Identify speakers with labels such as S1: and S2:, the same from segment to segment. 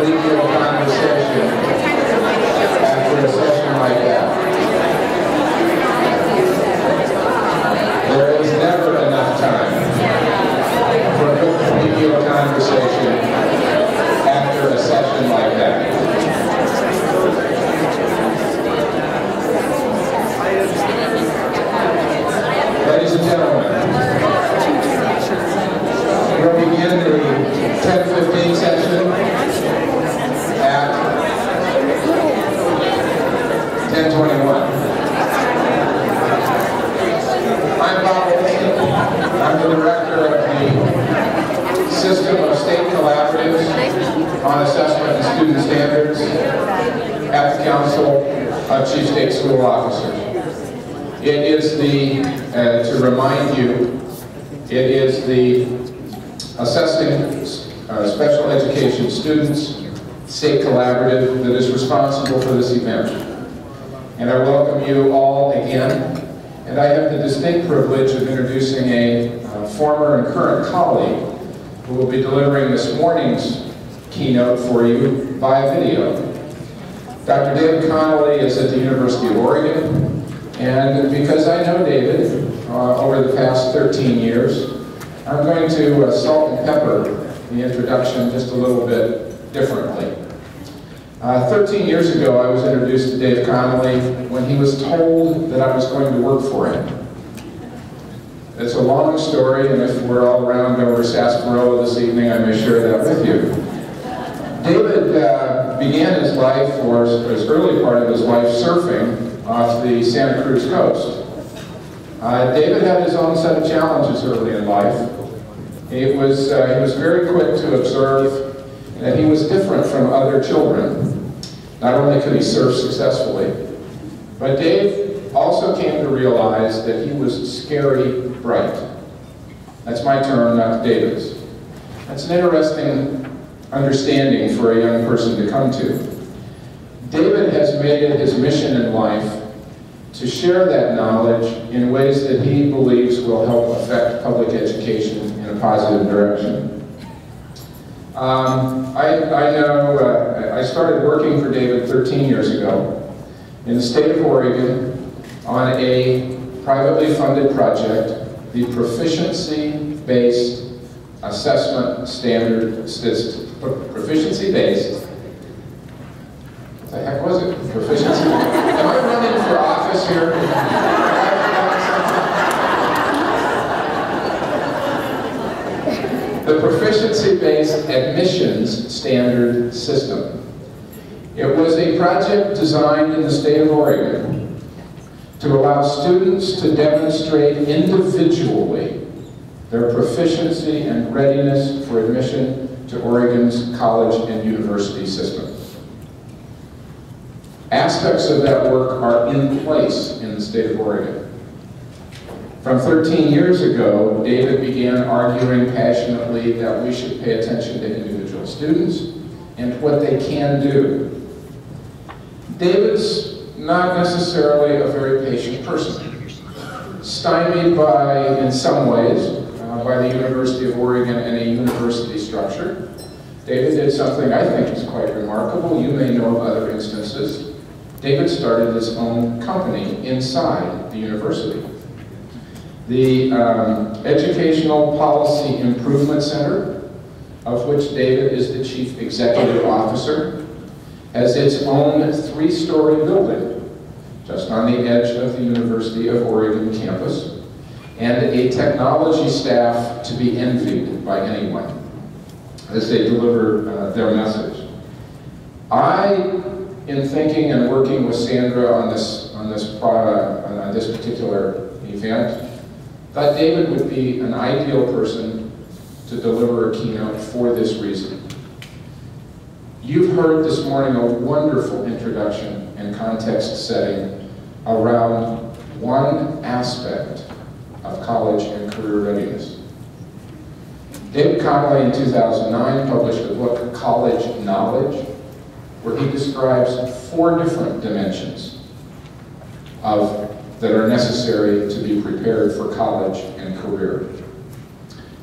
S1: collegial conversation after a session like that. There is never enough time for a good collegial conversation after a session like that. Ladies and gentlemen, we'll begin the 10:15 session at 10:21. I'm Bob Olsen. I'm the director of the System of State Collaboratives on Assessment and Student Standards at the Council of Chief State School Officers. It is the, to remind you, it is the Assessing Special Education Students State Collaborative that is responsible for this event. And I welcome you all again. And I have the distinct privilege of introducing a former and current colleague who will be delivering this morning's keynote for you via video. Dr. David Conley is at the University of Oregon. And because I know David over the past 13 years, I'm going to salt and pepper the introduction just a little bit differently. 13 years ago, I was introduced to David Conley when he was told that I was going to work for him. It's a long story, and if we're all around over Sarsaparilla this evening, I may share that with you. David began his life, or his early part of his life, surfing off the Santa Cruz coast. David had his own set of challenges early in life. He was very quick to observe that he was different from other children. Not only could he surf successfully, but Dave also came to realize that he was scary bright. That's my term, not David's. That's an interesting understanding for a young person to come to. David has made it his mission in life to share that knowledge in ways that he believes will help affect public education in a positive direction. I started working for David 13 years ago in the state of Oregon on a privately funded project, the Proficiency-Based Assessment Standard System. Proficiency-Based? What the heck was it? Proficiency? Am I running for office here? The Proficiency-Based Admissions Standard System. It was a project designed in the state of Oregon to allow students to demonstrate individually their proficiency and readiness for admission to Oregon's college and university system. Aspects of that work are in place in the state of Oregon. From 13 years ago, David began arguing passionately that we should pay attention to individual students and what they can do. David's not necessarily a very patient person. Stymied by, in some ways, by the University of Oregon and a university structure, David did something I think is quite remarkable. You may know of other instances. David started his own company inside the university. The Educational Policy Improvement Center, of which David is the Chief Executive Officer, has its own 3-story building just on the edge of the University of Oregon campus, and a technology staff to be envied by anyone as they deliver their message. In thinking and working with Sandra on this particular event, thought David would be an ideal person to deliver a keynote for this reason. You've heard this morning a wonderful introduction and context setting around one aspect of college and career readiness. David Conley in 2009 published a book, College Knowledge, where he describes 4 different dimensions that are necessary to be prepared for college and career.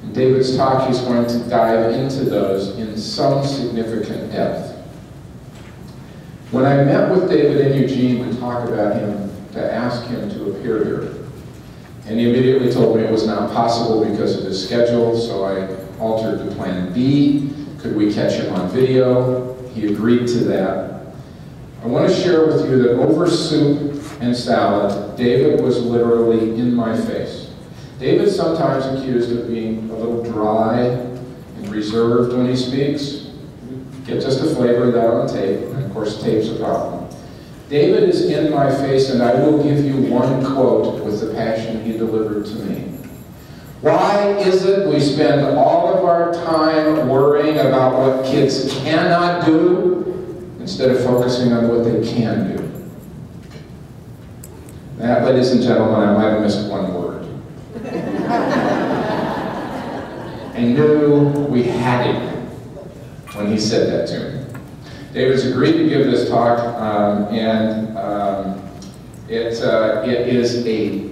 S1: In David's talk, he's going to dive into those in some significant depth. When I met with David in Eugene to talk about him, to ask him to appear here, and he immediately told me it was not possible because of his schedule, so I altered to plan B. Could we catch him on video? He agreed to that. I want to share with you that over soup and salad, David was literally in my face. David's sometimes accused of being a little dry and reserved when he speaks. Get just a flavor of that on tape, and of course tape's a problem. David is in my face, and I will give you one quote with the passion he delivered to me. Why is it we spend all of our time worrying about what kids cannot do instead of focusing on what they can do? That, ladies and gentlemen, I might have missed one word. I knew we had him when he said that to me. David's agreed to give this talk, it is a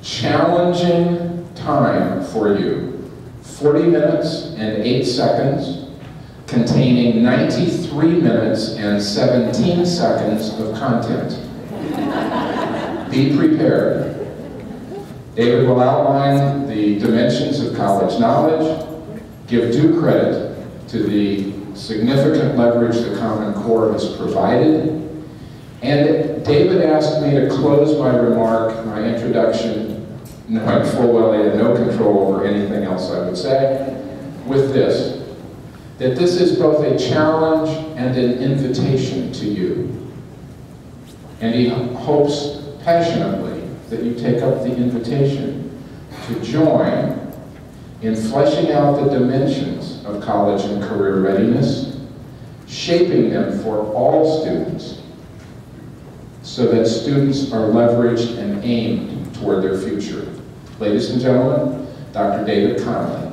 S1: challenging time for you. 40 minutes and 8 seconds, containing 93 minutes and 17 seconds of content. Be prepared. David will outline the dimensions of college knowledge, give due credit to the significant leverage the Common Core has provided, and David asked me to close my remark, my introduction, knowing full well he had no control over anything else I would say, with this, that this is both a challenge and an invitation to you. And he hopes passionately that you take up the invitation to join in fleshing out the dimensions of college and career readiness, shaping them for all students so that students are leveraged and aimed toward their future. Ladies and gentlemen, Dr. David Conley.